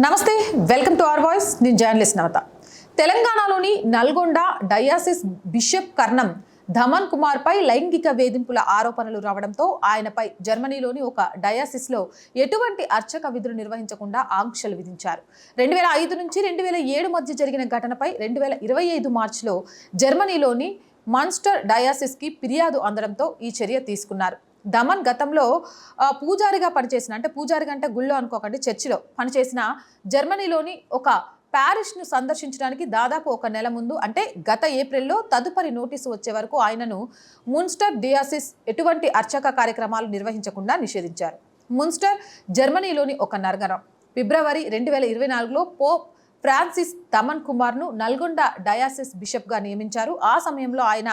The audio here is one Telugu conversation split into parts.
నమస్తే, వెల్కమ్ టు అవర్ వాయిస్. నేను జర్నలిస్ట్ నవత. తెలంగాణలోని నల్గొండ డయాసిస్ బిషప్ కర్ణం ధమన్ కుమార్ పై లైంగిక వేధింపుల ఆరోపణలు రావడంతో ఆయనపై జర్మనీలోని ఒక డయాసిస్లో ఎటువంటి అర్చక విధులు నిర్వహించకుండా ఆంక్షలు విధించారు. 2005 నుంచి 2007 మధ్య జరిగిన ఘటనపై 2025 మార్చిలో జర్మనీలోని మాన్స్టర్ డయాసిస్కి ఫిర్యాదు అందడంతో ఈ చర్య తీసుకున్నారు. ధమన్ గతంలో పూజారిగా పనిచేసిన, అంటే పూజారిగా అంటే గుళ్ళో అనుకోకండి, చర్చిలో పనిచేసిన జర్మనీలోని ఒక ప్యారిష్ను సందర్శించడానికి దాదాపు ఒక నెల ముందు, అంటే గత ఏప్రిల్లో తదుపరి నోటీసు వచ్చే వరకు ఆయనను మున్స్టర్ డయాసిస్ ఎటువంటి అర్చక కార్యక్రమాలు నిర్వహించకుండా నిషేధించారు. మున్స్టర్ జర్మనీలోని ఒక నగరం. ఫిబ్రవరి 2024లో Pope Francis Dhaman కుమార్ను Nalgonda diocese బిషప్గా నియమించారు. ఆ సమయంలో ఆయన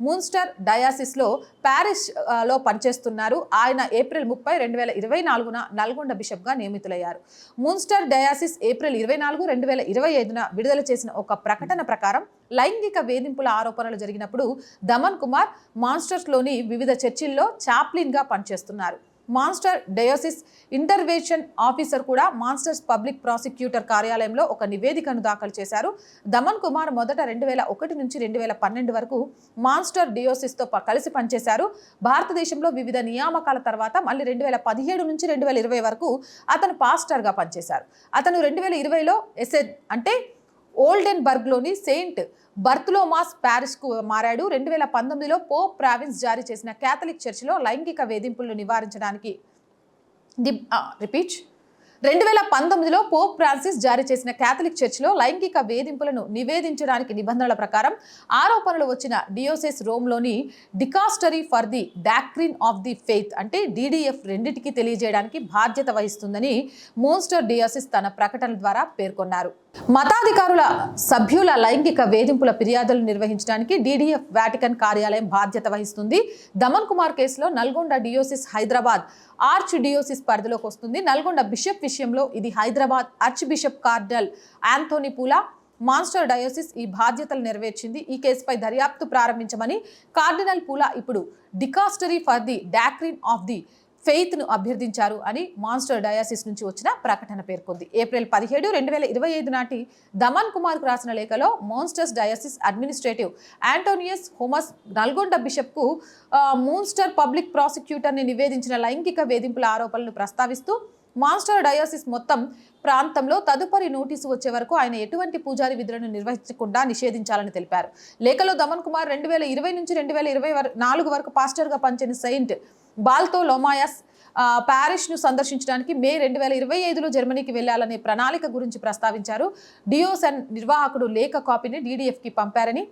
మున్స్టర్ డయాసిస్లో ప్యారిష్లో పనిచేస్తున్నారు. ఆయన ఏప్రిల్ 30, 2024న నల్గొండ బిషప్గా నియమితులయ్యారు. మున్స్టర్ డయాసిస్ ఏప్రిల్ 24, 2025న విడుదల చేసిన ఒక ప్రకటన ప్రకారం లైంగిక వేధింపుల ఆరోపణలు జరిగినప్పుడు ధమన్ కుమార్ మాన్స్టర్స్లోని వివిధ చర్చిల్లో చాప్లిన్గా పనిచేస్తున్నారు. మాన్స్టర్ డయాసిస్ ఇంటర్వెన్షన్ ఆఫీసర్ కూడా మాన్స్టర్స్ పబ్లిక్ ప్రాసిక్యూటర్ కార్యాలయంలో ఒక నివేదికను దాఖలు చేశారు. ధమన్ కుమార్ మొదట 2001 నుంచి 2012 వరకు మాన్స్టర్ డయాసిస్తో కలిసి పనిచేశారు. భారతదేశంలో వివిధ నియామకాల తర్వాత మళ్ళీ 2017 నుంచి 2020 వరకు అతను పాస్టర్గా పనిచేశారు. అతను 2020లో అంటే ఓల్డెన్బర్గ్లోని సెయింట్ బర్తులోమాస్ ప్యారిష్కు మారాడు. 2019లో పోప్ ప్రావిన్స్ జారీ చేసిన క్యాథలిక్ చర్చిలో లైంగిక వేధింపులను నివారించడానికి 2019లో పోప్ ఫ్రాన్సిస్ జారీ చేసిన క్యాథలిక్ చర్చిలో లైంగిక వేధింపులను నివేదించడానికి నిబంధనల ప్రకారం ఆరోపణలు వచ్చిన డియోసెస్ రోమ్లోని dicastery for the doctrine of the faith, అంటే DDF రెండింటికి తెలియజేయడానికి బాధ్యత వహిస్తుందని మోన్స్టర్ డియాసిస్ తన ప్రకటన ద్వారా పేర్కొన్నారు. మతాధికారుల సభ్యుల లైంగిక వేధింపుల ఫిర్యాదులు నిర్వహించడానికి DDF వాటికన్ కార్యాలయం బాధ్యత వహిస్తుంది. ధమన్ కుమార్ కేసులో Nalgonda diocese Hyderabad archdiocese పరిధిలోకి వస్తుంది. నల్గొండ బిషప్ విషయంలో ఇది Hyderabad archbishop cardinal Anthony Poola. Munster diocese ఈ బాధ్యతలు నెరవేర్చింది. ఈ కేసుపై దర్యాప్తు ప్రారంభించమని కార్డినల్ పూలా ఇప్పుడు dicastery for the doctrine of the ఫెయిత్ను అభ్యర్థించారు అని మాన్స్టర్ డయాసిస్ నుంచి వచ్చిన ప్రకటన పేర్కొంది. ఏప్రిల్ 17, 2025 నాటి ధమన్ కుమార్కు రాసిన లేఖలో Munster's diocese administrative Antonius Hamers Nalgonda బిషప్కు మాన్స్టర్ పబ్లిక్ ప్రాసిక్యూటర్ని నివేదించిన లైంగిక వేధింపుల ఆరోపణలను ప్రస్తావిస్తూ మాన్స్టర్ డయాసిస్ మొత్తం ప్రాంతంలో తదుపరి నోటీసు వచ్చే వరకు ఆయన ఎటువంటి పూజారి విధులను నిర్వహించకుండా నిషేధించాలని తెలిపారు. లేఖలో ధమన్ కుమార్ 2020 నుంచి 2024 వరకు పాస్టర్గా పనిచేసిన సెయింట్ బాల్తో లోమాయస్ ప్యారిష్ను సందర్శించడానికి మే 2025లో జర్మనీకి వెళ్లాలనే ప్రణాళిక గురించి ప్రస్తావించారు. డియోసన్ నిర్వాహకుడు లేఖ కాపీని DDFకి పంపారని,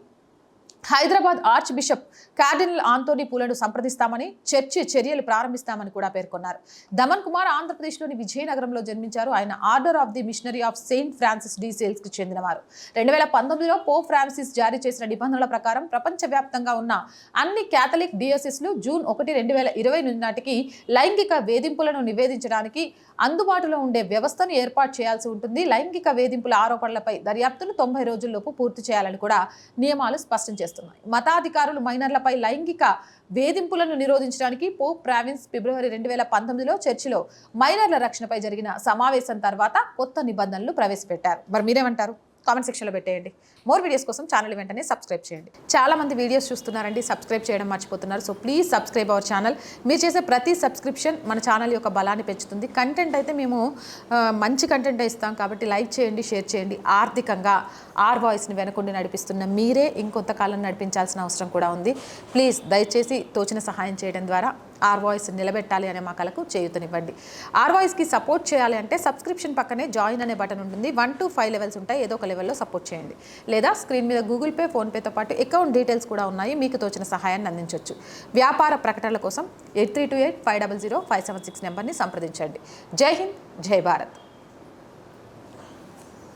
Hyderabad archbishop cardinal Anthony పూలను సంప్రదిస్తామని, చర్చి చర్యలు ప్రారంభిస్తామని కూడా పేర్కొన్నారు. ధమన్ కుమార్ ఆంధ్రప్రదేశ్లోని విజయనగరంలో జన్మించారు. ఆయన order of the missionary of Saint Francis de సేల్స్కి చెందినవారు. 2019లో పోప్ ఫ్రాన్సిస్ జారీ చేసిన నిబంధనల ప్రకారం ప్రపంచవ్యాప్తంగా ఉన్న అన్ని క్యాథలిక్ డియోసిస్లు జూన్ 1, 2020 నాటికి లైంగిక వేధింపులను నివేదించడానికి అందుబాటులో ఉండే వ్యవస్థను ఏర్పాటు చేయాల్సి ఉంటుంది. లైంగిక వేధింపుల ఆరోపణలపై దర్యాప్తును 90 రోజుల్లోపు పూర్తి చేయాలని కూడా నియమాలు స్పష్టం చేస్తున్నాయి. మతాధికారులు మైనర్లపై లైంగిక వేధింపులను నిరోధించడానికి పోప్ ప్రావిన్స్ ఫిబ్రవరి 2019లో చర్చిలో మైనర్ల రక్షణపై జరిగిన సమావేశం తర్వాత కొత్త నిబంధనలు ప్రవేశపెట్టారు. మరి మీరేమంటారు? కామెంట్ సెక్షన్లో పెట్టేయండి. మోర్ వీడియోస్ కోసం ఛానల్ వెంటనే సబ్స్క్రైబ్ చేయండి. చాలా మంది వీడియోస్ చూస్తున్నారండి, సబ్స్క్రైబ్ చేయడం మర్చిపోతున్నారు. So please subscribe our channel. మీరు చేసే ప్రతి సబ్స్క్రిప్షన్ మన ఛానల్ యొక్క బలాన్ని పెంచుతుంది. కంటెంట్ అయితే మేము మంచి కంటెంట్ ఇస్తాం కాబట్టి లైక్ చేయండి, షేర్ చేయండి. ఆర్థికంగా ఆర్ వాయిస్ని వెనకుండి నడిపిస్తున్న మీరే ఇంకొంతకాలం నడిపించాల్సిన అవసరం కూడా ఉంది. ప్లీజ్ దయచేసి తోచిన సహాయం చేయడం ద్వారా ఆర్ వాయిస్ నిలబెట్టాలి అనే మా కళకు చేయూతనివ్వండి. ఆర్ వాయిస్కి సపోర్ట్ చేయాలి అంటే సబ్స్క్రిప్షన్ పక్కనే జాయిన్ అనే బటన్ ఉంటుంది. 1 to 5 లెవెల్స్ ఉంటాయి. ఏదో ఒక లెవెల్లో సపోర్ట్ చేయండి. లేదా స్క్రీన్ మీద గూగుల్ పే, ఫోన్పేతో పాటు అకౌంట్ డీటెయిల్స్ కూడా ఉన్నాయి. మీకు తోచిన సహాయాన్ని అందించవచ్చు. వ్యాపార ప్రకటనల కోసం 8328 500 576 నెంబర్ని సంప్రదించండి. జై హింద్, జై భారత్.